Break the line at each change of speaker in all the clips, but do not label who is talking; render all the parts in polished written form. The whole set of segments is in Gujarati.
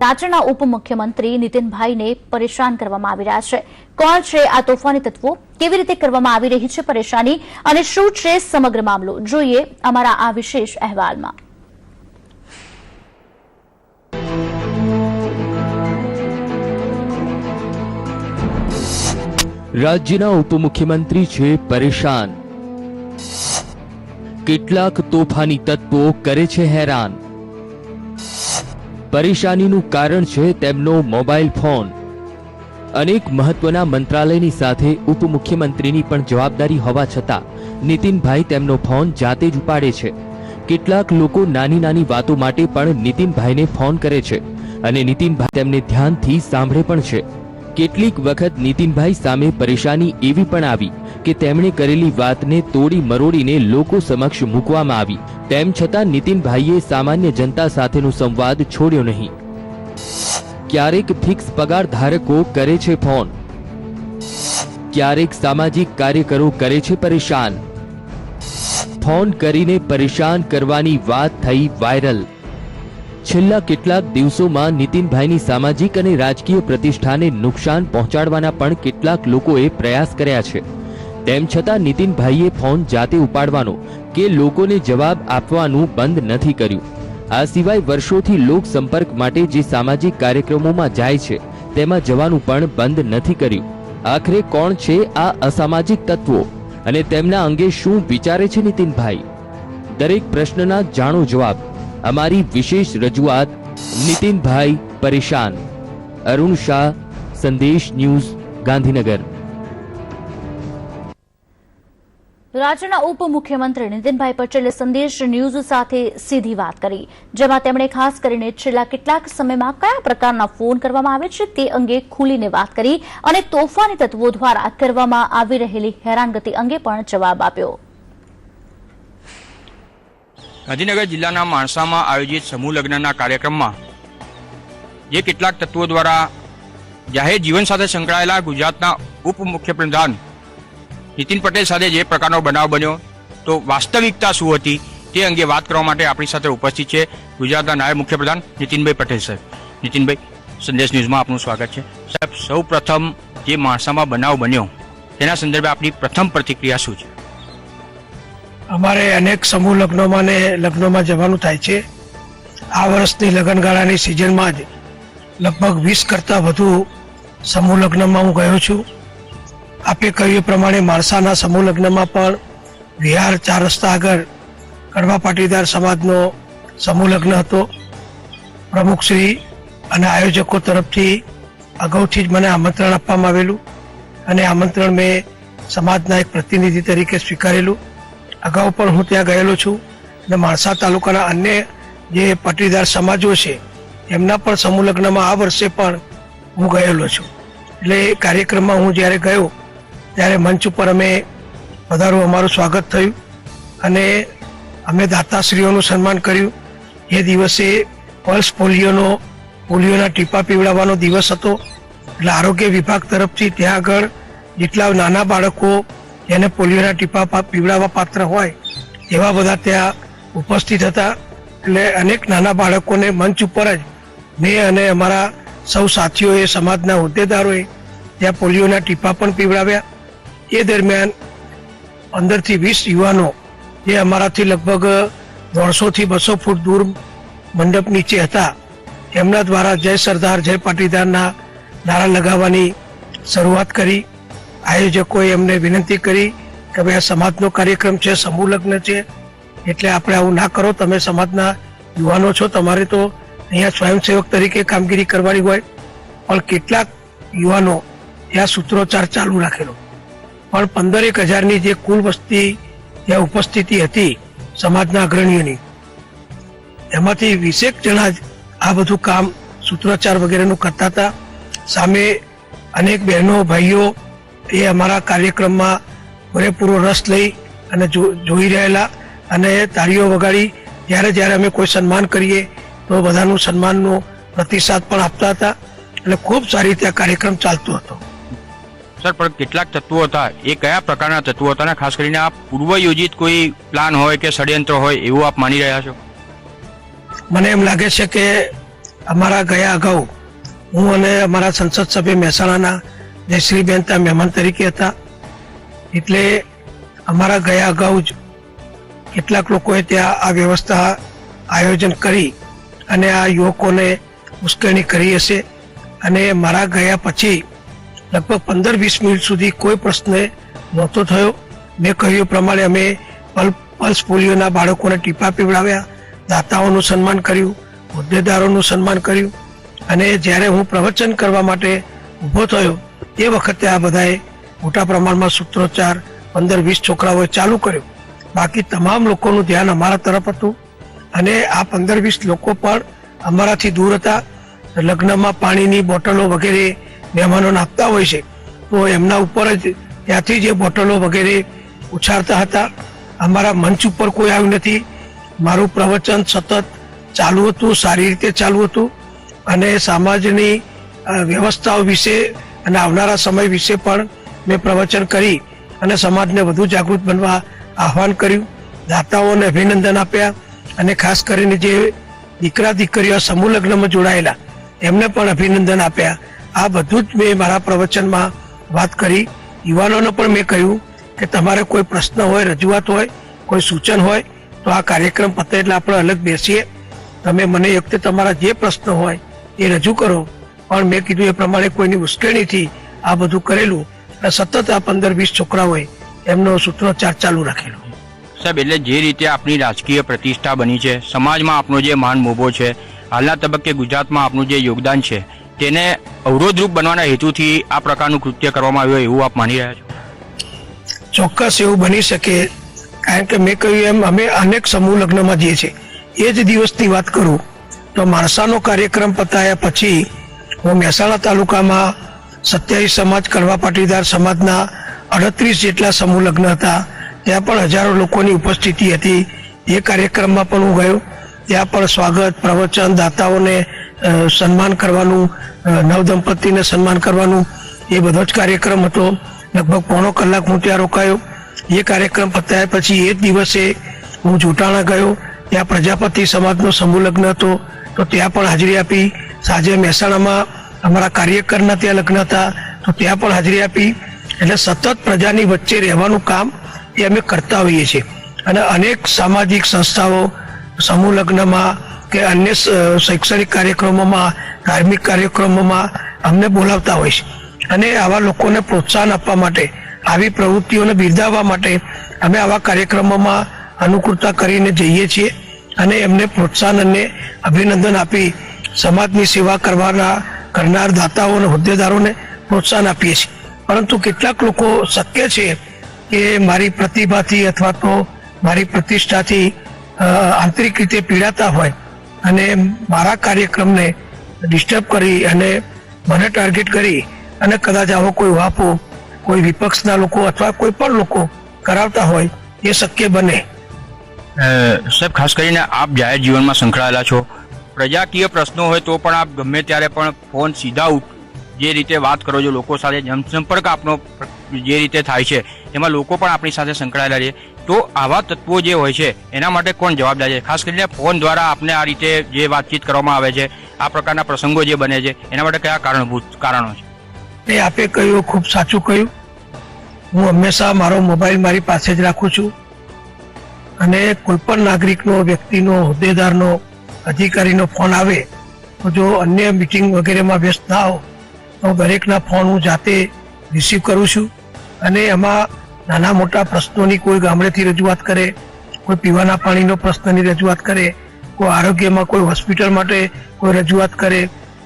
રાજ્યના ઉપમુખ્યમંત્રી નીતિનભાઈને પરેશાન કરવામાં આવી રહ્યા છે। કોણ છે આ તોફાની તત્વો, કેવી રીતે કરવામાં આવી રહી છે પરેશાની અને શું છે સમગ્ર મામલો, જોઈએ અમારા આ વિશેષ અહેવાલમાં।
રાજ્યના ઉપમુખ્યમંત્રી છે પરેશાન, કેટલાક તોફાની તત્વો કરે છે હેરાન। પરેશાનીનું કારણ છે તેમનો મોબાઈલ ફોન। અનેક મહત્વના મંત્રાલયની સાથે ઉપમુખ્યમંત્રીની પણ જવાબદારી હોવા છતાં નીતિનભાઈ તેમનો ફોન જાતે જ ઉપાડે છે। કેટલાક લોકો નાની નાની વાતો માટે પણ નીતિનભાઈને ફોન કરે છે અને નીતિનભાઈ તેમને ધ્યાનથી સાંભળે પણ છે। કેટલીક વખત નીતિનભાઈ સામે પરેશાની એવી પણ આવી કે તેમણે કરેલી વાતને તોડી મરોડીને લોકો સમક્ષ મૂકવામાં આવી। તેમ છતાં નીતિનભાઈએ સામાન્ય જનતા સાથેનો સંવાદ છોડ્યો નહીં। ક્યારેક ફિક્સ પગાર ધારકો કરે છે ફોન, ક્યારેક સામાજિક કાર્યકરો કરે છે પરેશાન। ફોન કરીને પરેશાન કરવાની વાત થઈ વાયરલ। છેલ્લા કેટલાક દિવસોમાં નીતિનભાઈની સામાજિક અને રાજકીય પ્રતિષ્ઠાને નુકસાન પહોંચાડવાના પણ કેટલાક લોકોએ પ્રયાસ કર્યા છે। તેમ છતાં નીતિનભાઈએ ફોન જાતે ઉપાડવાનો કે લોકોને જવાબ આપવાનું બંધ નથી કર્યું। આ સિવાય વર્ષોથી લોક સંપર્ક માટે જે સામાજિક કાર્યક્રમોમાં જાય છે તેમાં જવાનું પણ બંધ નથી કર્યું। આખરે કોણ છે આ અસામાજિક તત્વો અને તેમના અંગે શું વિચારે છે નીતિનભાઈ? દરેક પ્રશ્નના જાણો જવાબ અમારી વિશેષ રજૂઆત નીતિનભાઈ પરેશાન। અરુણ શાહ, સંદેશ ન્યૂઝ, ગાંધીનગર।
રાજ્યના ઉપમુખ્યમંત્રી નીતિનભાઈ પટેલે સંદેશ ન્યૂઝ સાથે સીધી વાત કરી, જેમાં તેમણે ખાસ કરીને છેલ્લા કેટલાક સમયમાં કયા પ્રકારના ફોન કરવામાં આવે છે તે અંગે ખુલીને વાત કરી અને તોફાની તત્વો દ્વારા કરવામાં આવી રહેલી હેરાનગતિ અંગે પણ જવાબ આપ્યો।
ગાંધીનગર જિલ્લાના માણસામાં આયોજિત સમૂહ લગ્નના કાર્યક્રમમાં જે કેટલાક તત્વો દ્વારા જાહેર જીવન સાથે સંકળાયેલા ગુજરાતના ઉપમુખ્યપ્રધાન નીતિન પટેલ સાથે જે પ્રકારનો બનાવ બન્યો તો વાસ્તવિકતા શું હતી તે અંગે વાત કરવા માટે આપણી સાથે ઉપસ્થિત છે ગુજરાતના નાયબ મુખ્યપ્રધાન નીતિનભાઈ પટેલ સાહેબ। નીતિનભાઈ, સંદેશ ન્યૂઝમાં આપનું સ્વાગત છે। સાહેબ, સૌ પ્રથમ જે માણસામાં બનાવ બન્યો તેના સંદર્ભે આપની પ્રથમ પ્રતિક્રિયા શું છે?
અમારે અનેક સમૂહ લગ્નોમાં જવાનું થાય છે। આ વર્ષની લગ્નગાળાની સિઝનમાં જ લગભગ 20 કરતાં વધુ સમૂહ લગ્નમાં હું ગયો છું। આપે કહ્યું એ પ્રમાણે માણસાના સમૂહ લગ્નમાં પણ વિહાર 4 રસ્તા આગળ કડવા પાટીદાર સમાજનો સમૂહ લગ્ન હતો। પ્રમુખશ્રી અને આયોજકો તરફથી અગાઉથી જ મને આમંત્રણ આપવામાં આવેલું અને આમંત્રણ મેં સમાજના એક પ્રતિનિધિ તરીકે સ્વીકારેલું। અગાઉ પણ હું ત્યાં ગયેલો છું અને માણસા તાલુકાના અન્ય જે પાટીદાર સમાજો છે એમના પણ સમૂહ લગ્નમાં આ વર્ષે પણ હું ગયેલો છું। એટલે એ કાર્યક્રમમાં હું જ્યારે ગયો ત્યારે મંચ ઉપર અમે વધારું અમારું સ્વાગત થયું અને અમે દાતાશ્રીઓનું સન્માન કર્યું। એ દિવસે પલ્સ પોલિયોના ટીપા પીવડાવવાનો દિવસ હતો એટલે આરોગ્ય વિભાગ તરફથી ત્યાં આગળ જેટલા નાના બાળકો જેને પોલિયોના ટીપા પીવડાવવા પાત્ર હોય એવા બધા ત્યાં ઉપસ્થિત હતા। એટલે અનેક નાના બાળકોને મંચ ઉપર જ મેં અને અમારા સૌ સાથીઓએ, સમાજના હોદ્દેદારોએ ત્યાં પોલિયોના ટીપા પણ પીવડાવ્યા। એ દરમિયાન 15થી 20 યુવાનો જે અમારાથી લગભગ 150 થી 200 ફૂટ દૂર મંડપ નીચે હતા એમના દ્વારા જય સરદાર જય પાટીદારના નારા લગાવવાની શરૂઆત કરી। આયોજકોએ એમને વિનંતી કરી કે ભાઈ આ સમાજનો કાર્યક્રમ છે, સમૂહ લગ્ન છે, એટલે આપણે આવું ના કરો। તમે સમાજના યુવાનો છો, તમારે તો અહીંયા સ્વયંસેવક તરીકે કામગીરી કરવાની હોય। પણ કેટલાક યુવાનો ત્યાં સૂત્રોચ્ચાર ચાલુ રાખેલો। પણ 15,000ની જે કુલ વસ્તી ત્યાં ઉપસ્થિતિ હતી સમાજના અગ્રણીઓની, એમાંથી 20 જણા જ આ બધું કામ સૂત્રોચ્ચાર વગેરેનું કરતા હતા। સામે અનેક બહેનો, ભાઈઓ એ અમારા કાર્યક્રમમાં પૂરેપૂરો રસ લઈ અને જોઈ રહેલા અને તાળીઓ વગાડી જ્યારે અમે કોઈ સન્માન કરીએ તો બધાનું સન્માનનો પ્રતિસાદ પણ આપતા હતા। એટલે ખૂબ સારી રીતે આ કાર્યક્રમ ચાલતો હતો।
સર, પણ કેટલાક તત્વો હતા એ કયા પ્રકારના તત્વો હતા, ખાસ કરીને આ પૂર્વ યોજિત કોઈ પ્લાન હોય કે ષડયંત્ર હોય એવું આપ માની રહ્યા છો?
મને એમ લાગે છે કે અમારા ગયા અગાઉ હું અને અમારા સંસદ સભ્ય મહેસાણાના જયશ્રીબેન ત્યાં મહેમાન તરીકે હતા. એટલે અમારા ગયા અગાઉ જ કેટલાક લોકોએ ત્યાં આ વ્યવસ્થા આયોજન કરી અને આ યુવકોને ઉશ્કેરણી કરી હશે. અને મારા ગયા પછી લગભગ 15-20 મિનિટ સુધી કોઈ પ્રશ્ન નહોતો થયો. મેં કહ્યું એ પ્રમાણે અમે પલ્સ પોલિયોના બાળકોને ટીપા પીવડાવ્યા, દાતાઓનું સન્માન કર્યું, હોદ્દેદારોનું સન્માન કર્યું. અને જ્યારે હું પ્રવચન કરવા માટે ઊભો થયો એ વખતે આ બધાએ મોટા પ્રમાણમાં સૂત્રોચ્ચાર 15-20 છોકરાઓએ ચાલુ કર્યો. બાકી તમામ લોકોનું ધ્યાન અમારા તરફ હતું અને આ 15-20 લોકો પણ અમારાથી દૂર હતા. લગ્નમાં પાણીની બોટલો વગેરે મહેમાનોને આપતા હોય છે તો એમના ઉપર જ ત્યાંથી જે બોટલો વગેરે ઉછાળતા હતા. અમારા મંચ ઉપર કોઈ આવ્યું નથી. મારું પ્રવચન સતત ચાલુ હતું, સારી રીતે ચાલુ હતું અને સમાજની વ્યવસ્થાઓ વિશે અને આવનારા સમય વિશે પણ મેં પ્રવચન કરી અને સમાજને વધુ જાગૃત બનવા આહવાન કર્યું. દાતાઓને અભિનંદન આપ્યા અને ખાસ કરીને જે દીકરા દીકરીઓ સમૂહ લગ્નમાં જોડાયેલા એમને પણ અભિનંદન આપ્યા. આ બધું જ મેં મારા પ્રવચનમાં વાત કરી. યુવાનોને પણ મેં કહ્યું કે તમારે કોઈ પ્રશ્ન હોય, રજૂઆત હોય, કોઈ સૂચન હોય તો આ કાર્યક્રમ પતે એટલે આપણે અલગ બેસીએ. તમે મને એ વખતે તમારા જે પ્રશ્ન હોય એ રજૂ કરો. પણ મેં કીધું એ પ્રમાણે કોઈની ઉશ્કેરણીથી આ બધું કરેલું અને સતત આ 15-20 છોકરાઓએ એમનો સૂત્રોચ્ચાર ચાલુ રાખેલો.
સાહેબ, એટલે જે રીતે આપની રાજકીય પ્રતિષ્ઠા બની છે, સમાજમાં આપનો જે માન મોભો છે, હાલના તબક્કે ગુજરાતમાં આપનું જે યોગદાન છે તેને અવરોધરૂપ બનવાના હેતુથી આ પ્રકારનું કૃત્ય કરવામાં આવ્યું એવું આપ માની રહ્યા છો?
ચોક્કસ એવું બની શકે. કારણ કે મેં કહ્યું એમ અમે અનેક સમૂહ લગ્નમાં જઈએ છીએ. એ જ દિવસની વાત કરું તો માણસાનો કાર્યક્રમ પતાયા પછી હું મહેસાણા તાલુકામાં 27 સમાજ, કડવા પાટીદાર સમાજના 38 જેટલા સમૂહ લગ્ન હતા. ત્યાં પણ હજારો લોકોની ઉપસ્થિતિ હતી. એ કાર્યક્રમમાં પણ હું ગયો. ત્યાં પણ સ્વાગત, પ્રવચન, દાતાઓને સન્માન કરવાનું, નવદંપતિને સન્માન કરવાનું એ બધો જ કાર્યક્રમ હતો. લગભગ પોણો કલાક હું ત્યાં રોકાયો. એ કાર્યક્રમ પતાયા પછી એ જ દિવસે હું જોટાણા ગયો. ત્યાં પ્રજાપતિ સમાજનો સમૂહ લગ્ન હતો તો ત્યાં પણ હાજરી આપી. સાંજે મહેસાણામાં અમારા કાર્યકરના ત્યાં લગ્ન હતા તો ત્યાં પણ હાજરી આપી. એટલે સતત પ્રજાની વચ્ચે રહેવાનું કામ એ અમે કરતા હોઈએ છીએ. અને અનેક સામાજિક સંસ્થાઓ સમૂહ લગ્નમાં કે અન્ય શૈક્ષણિક કાર્યક્રમોમાં, ધાર્મિક કાર્યક્રમોમાં અમને બોલાવતા હોય છે. અને આવા લોકોને પ્રોત્સાહન આપવા માટે, આવી પ્રવૃત્તિઓને બિરદાવવા માટે અમે આવા કાર્યક્રમોમાં અનુકૂળતા કરીને જઈએ છીએ અને એમને પ્રોત્સાહન અને અભિનંદન આપી સમાજની સેવા કરનાર દાતાઓ અને હોદ્દેદારોને પ્રોત્સાહન આપીએ છીએ. પરંતુ કેટલાક લોકો શક્ય છે કે મારી પ્રતિભાથી અથવા તો મારી પ્રતિષ્ઠાથી આંતરિક રીતે પીડાતા હોય અને મારા કાર્યક્રમને ડિસ્ટર્બ કરી અને મને ટાર્ગેટ કરી અને કદાચ આવો કોઈ વાપો કોઈ વિપક્ષના લોકો અથવા કોઈ પણ લોકો કરાવતા હોય એ શક્ય બને.
સાહેબ, ખાસ કરીને આપ જાહેર જીવનમાં સંકળાયેલા છો. પ્રજાકીય પ્રશ્નો હોય તો પણ આપ ગમે ત્યારે પણ ફોન સીધા જે રીતે વાત કરો છો, લોકો સાથે જનસંપર્ક આપનો જે રીતે થાય છે એમાં લોકો પણ આપણી સાથે સંકળાયેલા છે. તો આવા તત્વો જે હોય છે એના માટે કોણ જવાબદાર છે? ખાસ કરીને ફોન દ્વારા આપને આ રીતે જે વાતચીત કરવામાં આવે છે, આ પ્રકારના પ્રસંગો જે બને છે એના માટે કયા કારણો છે?
એ આપે કહ્યું, ખૂબ સાચું કહ્યું. હું હંમેશા મારો મોબાઈલ મારી પાસે જ રાખું છું અને કોઈ પણ નાગરિકનો, વ્યક્તિનો, હોદ્દેદારનો, અધિકારીનો ફોન આવે તો જો અન્ય મિટિંગ વગેરેમાં વ્યસ્ત ના હો તો દરેકના ફોન હું જાતે રિસીવ કરું છું. અને એમાં નાના મોટા પ્રશ્નોની કોઈ ગામડેથી રજૂઆત કરે, કોઈ પીવાના પાણીનો પ્રશ્નની રજૂઆત કરે, કોઈ આરોગ્યમાં કોઈ હોસ્પિટલ માટે કોઈ રજૂઆત કરે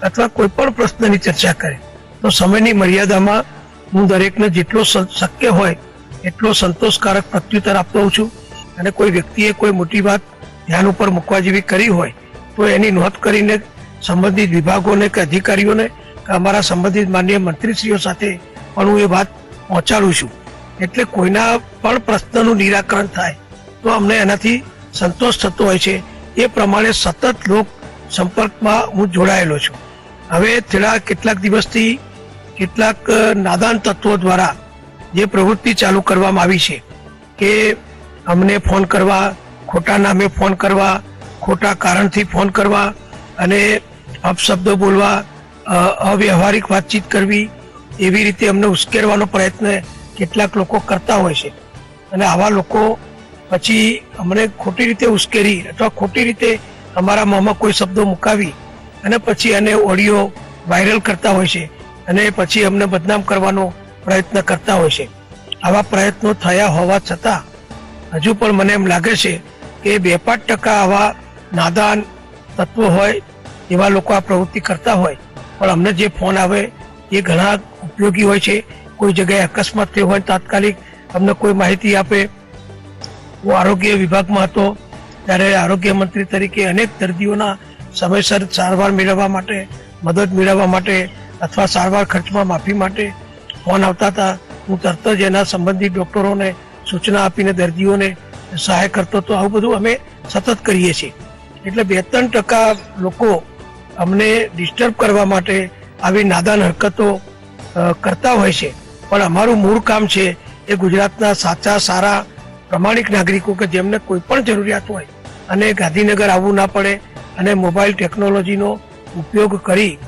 અથવા કોઈ પણ પ્રશ્નની ચર્ચા કરે તો સમયની મર્યાદામાં હું દરેકને જેટલો શક્ય હોય એટલો સંતોષકારક પ્રત્યુત્તર આપતો હોઉં છું. અને કોઈ વ્યક્તિએ કોઈ મોટી વાત ધ્યાન ઉપર મૂકવા જેવી કરી હોય તો એની નોંધ કરીને સંબંધિત વિભાગોને કે અધિકારીઓને કે અમારા સંબંધિત માનનીય મંત્રીશ્રીઓ સાથે પણ હું એ વાત પહોંચાડું છું. એટલે કોઈના પણ પ્રશ્નનું નિરાકરણ થાય તો અમને એનાથી સંતોષ થતો હોય છે. એ પ્રમાણે સતત લોક સંપર્કમાં હું જોડાયેલો છું. હવે છેલ્લા કેટલાક દિવસથી કેટલાક નાદાન તત્વો દ્વારા જે પ્રવૃત્તિ ચાલુ કરવામાં આવી છે કે અમને ફોન કરવા, ખોટા નામે ફોન કરવા, ખોટા કારણથી ફોન કરવા અને અપશબ્દો બોલવા, અવ્યવહારિક વાતચીત કરવી, એવી રીતે અમને ઉશ્કેરવાનો પ્રયત્ન કેટલાક લોકો કરતા હોય છે. અને આવા લોકો પછી અમને ખોટી રીતે ઉશ્કેરી અથવા ખોટી રીતે અમારા મોંમાં કોઈ શબ્દો મુકાવી અને પછી એને ઓડિયો વાયરલ કરતા હોય છે અને પછી અમને બદનામ કરવાનો પ્રયત્ન કરતા હોય છે. આવા પ્રયત્નો થયા હોવા છતાં હજુ પણ મને એમ લાગે છે કે 2-5% આવા નાદાન તત્વો હોય, એવા લોકો આ પ્રવૃત્તિ કરતા હોય. પણ અમને જે ફોન આવે એ ઘણા ઉપયોગી હોય છે. કોઈ જગ્યાએ અકસ્માત થયો હોય તાત્કાલિક અમને કોઈ માહિતી આપે. હું આરોગ્ય વિભાગમાં હતો ત્યારે આરોગ્ય મંત્રી તરીકે અનેક દર્દીઓના સમયસર સારવાર મેળવવા માટે, મદદ મેળવવા માટે અથવા સારવાર ખર્ચમાં માફી માટે ફોન આવતા હતા. હું તરત જ એના સંબંધિત ડોક્ટરોને સૂચના આપીને દર્દીઓને સહાય કરતો હતો. આવું બધું અમે સતત કરીએ છીએ. એટલે 2-3% લોકો અમને ડિસ્ટર્બ કરવા માટે આવી નાદાન હરકતો કરતા હોય છે. પણ અમારું મૂળ કામ છે એ ગુજરાતના સાચા, સારા, પ્રમાણિક નાગરિકો કે જેમને કોઈ પણ જરૂરિયાત હોય અને ગાંધીનગર આવવું ના પડે અને મોબાઈલ ટેકનોલોજીનો ઉપયોગ કરી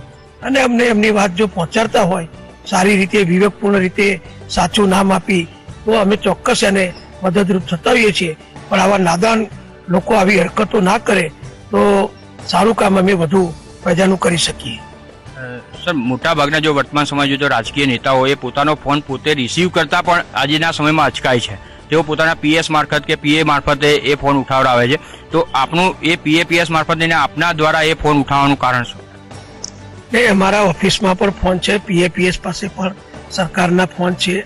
અને અમને એમની વાત જો પહોંચાડતા હોય સારી રીતે, વિવેકપૂર્ણ રીતે, સાચું નામ આપી, તો અમે ચોક્કસ એને મદદરૂપ થતા હોઈએ છીએ. પણ આવા નાદાન લોકો આવી હરકતો ના કરે તો સારું કામ અમે વધુ પ્રજાનું કરી શકીએ.
સર, મોટા ભાગના જો વર્તમાન સમય જોઈએ તો રાજકીય નેતાઓએ પોતાનો ફોન પોતે રિસીવ કરતા પણ આજના સમયમાં અચકાય છે. તેઓ પોતાના પીએસ મારફત કે પીએ મારફતે એ ફોન ઉઠાવડાવે છે. તો આપનું એ પીએસ મારફત લઈને આપના દ્વારા એ ફોન ઉઠાવવાનું કારણ શું?
એ અમારા ઓફિસમાં પણ ફોન છે, પીએસ પાસે પણ સરકારના ફોન છે.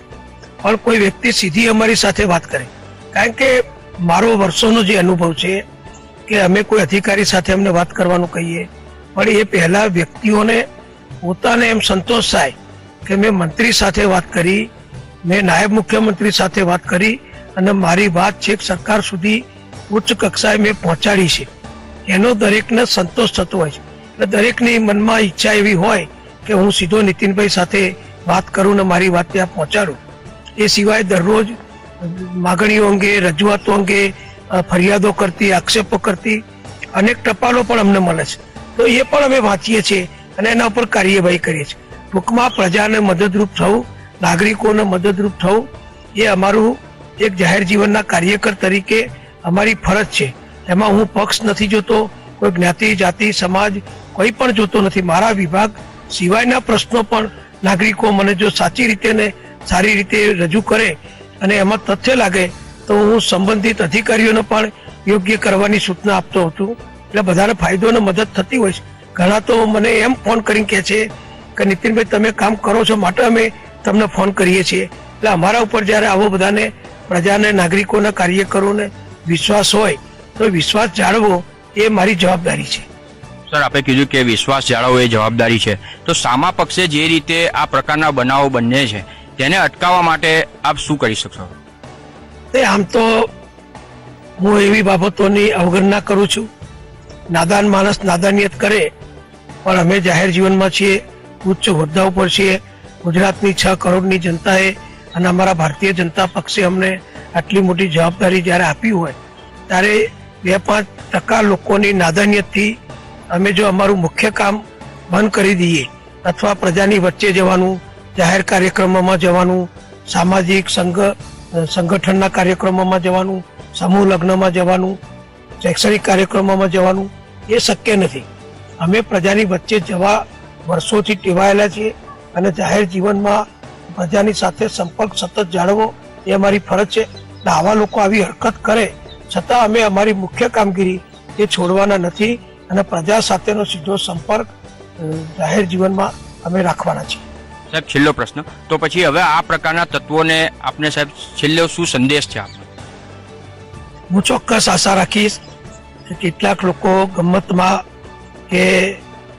પણ કોઈ વ્યક્તિ સીધી અમારી સાથે વાત કરે, કારણ કે મારો વર્ષોનો જે અનુભવ છે કે અમે કોઈ અધિકારી સાથે અમને વાત કરવાનું કહીએ પણ એ પહેલા વ્યક્તિઓને પોતાને એમ સંતોષ થાય કે મેં મંત્રી સાથે વાત કરી, મેં નાયબ મુખ્યમંત્રી સાથે વાત કરી અને મારી વાત છેક સરકાર સુધી ઉચ્ચ કક્ષાએ મેં પહોંચાડી છે. એનો દરેકને સંતોષ થતો હોય છે. એટલે દરેકની મનમાં ઈચ્છા એવી હોય કે હું સીધો નીતિનભાઈ સાથે વાત કરું ને મારી વાત ત્યાં પહોંચાડું. એ સિવાય દરરોજ માગણીઓ અંગે, રજૂઆતો અંગે ફરિયાદો કરતી, આક્ષેપો કરતી અનેક ટપાલો પણ અમને મળે છે. તો એ પણ અમે વાંચીએ છીએ અને એના ઉપર કાર્યવાહી કરીએ છીએ. ટૂંકમાં પ્રજાને મદદરૂપ થવું, નાગરિકોને મદદરૂપ થવું એ અમારું એક જાહેર જીવનના કાર્યકર તરીકે અમારી ફરજ છે. એમાં હું પક્ષ નથી જોતો, કોઈ જ્ઞાતિ, જાતિ, સમાજ કોઈ પણ જોતો નથી. મારા વિભાગ સિવાયના પ્રશ્નો પણ નાગરિકો મને જો સાચી રીતે ને સારી રીતે રજૂ કરે અને એમાં તથ્ય લાગે તો હું સંબંધિત અધિકારીઓને પણ યોગ્ય કરવાની સૂચના આપતો હતો. એટલે બધાને ફાયદો અને મદદ થતી હોય છે. ઘણા તો મને એમ ફોન કરીને કહે છે કે નીતિનભાઈ તમે કામ કરો છો માટે અમે તમને ફોન કરીએ છીએ. એટલે અમારા ઉપર જ્યારે આવો બધાને, પ્રજાને, નાગરિકોના કાર્યકરોને વિશ્વાસ હોય તો વિશ્વાસ જાળવો એ મારી જવાબદારી છે.
સર, આપે કીધું કે વિશ્વાસ જાળવવો એ જવાબદારી છે. તો સામા પક્ષે જે રીતે આ પ્રકારના બનાવો બને છે તેને અટકાવવા માટે આપ શું કરી શકશો?
આમ તો હું એવી બાબતોની અવગણના કરું છું. નાદાન માણસ નાદાનિયત કરે, પણ અમે જાહેર જીવનમાં છીએ, ઉચ્ચ હોદ્દા ઉપર છીએ. ગુજરાતની 6 કરોડની જનતાએ અને અમારા ભારતીય જનતા પક્ષે અમને આટલી મોટી જવાબદારી જ્યારે આપી હોય ત્યારે 2-5% લોકોની નાદાનિયતથી અમે જો અમારું મુખ્ય કામ બંધ કરી દઈએ અથવા પ્રજાની વચ્ચે જવાનું, જાહેર કાર્યક્રમોમાં જવાનું, સામાજિક સંગઠનના કાર્યક્રમોમાં જવાનું, સમૂહ લગ્નમાં જવાનું, શૈક્ષણિક કાર્યક્રમોમાં જવાનું એ શક્ય નથી. અમે પ્રજાની વચ્ચે જવા વર્ષોથી ટેવાયેલા છીએ અને જાહેર જીવનમાં પ્રજાની સાથે સંપર્ક સતત જાળવવો એ અમારી ફરજ છે. આવા લોકો આવી હરકત કરે છતાં અમે અમારી મુખ્ય કામગીરી એ છોડવાના નથી અને પ્રજા સાથેનો સીધો સંપર્ક જાહેર જીવનમાં અમે રાખવાના છીએ.
સાહેબ, છેલ્લો પ્રશ્ન, તો પછી હવે આ પ્રકારના તત્વોને આપને સાહેબ છેલ્લો શું સંદેશ છે આપનો?
હું ચોક્કસ આશા રાખીશ કે કેટલાક લોકો ગમ્મતમાં કે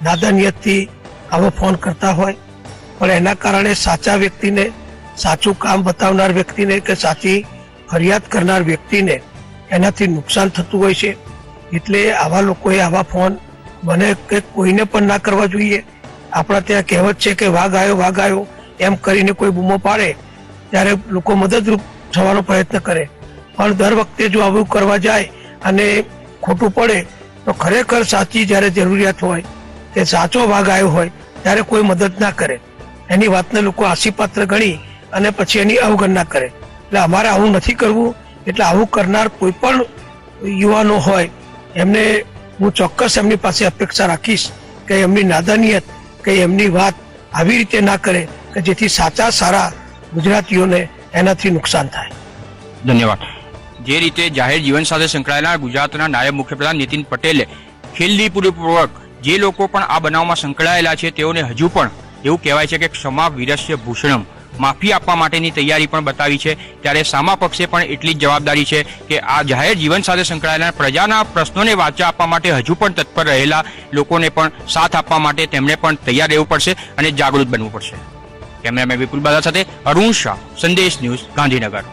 નાદાનિયતથી આવો ફોન કરતા હોય પણ એના કારણે સાચા વ્યક્તિને, સાચું કામ બતાવનાર વ્યક્તિને કે સાચી ફરિયાદ કરનાર વ્યક્તિને એનાથી નુકસાન થતું હોય છે. એટલે આવા લોકોએ આવા ફોન મને કે કોઈને પણ ના કરવા જોઈએ. આપણા ત્યાં કહેવત છે કે વાઘ આવ્યો એમ કરીને કોઈ બૂમો પાડે ત્યારે લોકો મદદરૂપ થવાનો પ્રયત્ન કરે, પણ દર વખતે જો આવું કરવા જાય અને ખોટું પડે તો ખરેખર સાચી જ્યારે જરૂરિયાત હોય કે સાચો વાઘ આવ્યો હોય ત્યારે કોઈ મદદ ના કરે, એની વાતને લોકો આશીપાત્ર ગણી અને પછી એની અવગણના કરે. એટલે અમારે આવું નથી કરવું. એટલે આવું કરનાર કોઈ પણ યુવાનો હોય એમને હું ચોક્કસ એમની પાસે અપેક્ષા રાખીશ કે એમની નાદાનિયત કે એમની વાત આવી રીતે ના કરે કે જેથી સાચા સારા ગુજરાતીઓને એનાથી નુકસાન થાય.
ધન્યવાદ. જે રીતે જાહેર જીવન સાથે સંકળાયેલા ગુજરાતના નાયબ મુખ્યપ્રધાન નીતિન પટેલે ખેલદીપૂર્વક જે લોકો પણ આ બનાવમાં સંકળાયેલા છે તેઓને હજુ પણ એવું કહેવાય છે કે ક્ષમા વિરસ્ય ભૂષણમ, માફી આપવા માટેની તૈયારી પણ બતાવી છે. ત્યારે સામા પક્ષે પણ એટલી જ જવાબદારી છે કે આ જાહેર જીવન સાથે સંકળાયેલા પ્રજાના પ્રશ્નોને વાચા આપવા માટે હજુ પણ તત્પર રહેલા લોકોને પણ સાથ આપવા માટે તેમણે પણ તૈયાર રહેવું પડશે અને જાગૃત બનવું પડશે. કેમેરામેન વિપુલ બાદા સાથે અરુણ શાહ, સંદેશ ન્યૂઝ, ગાંધીનગર.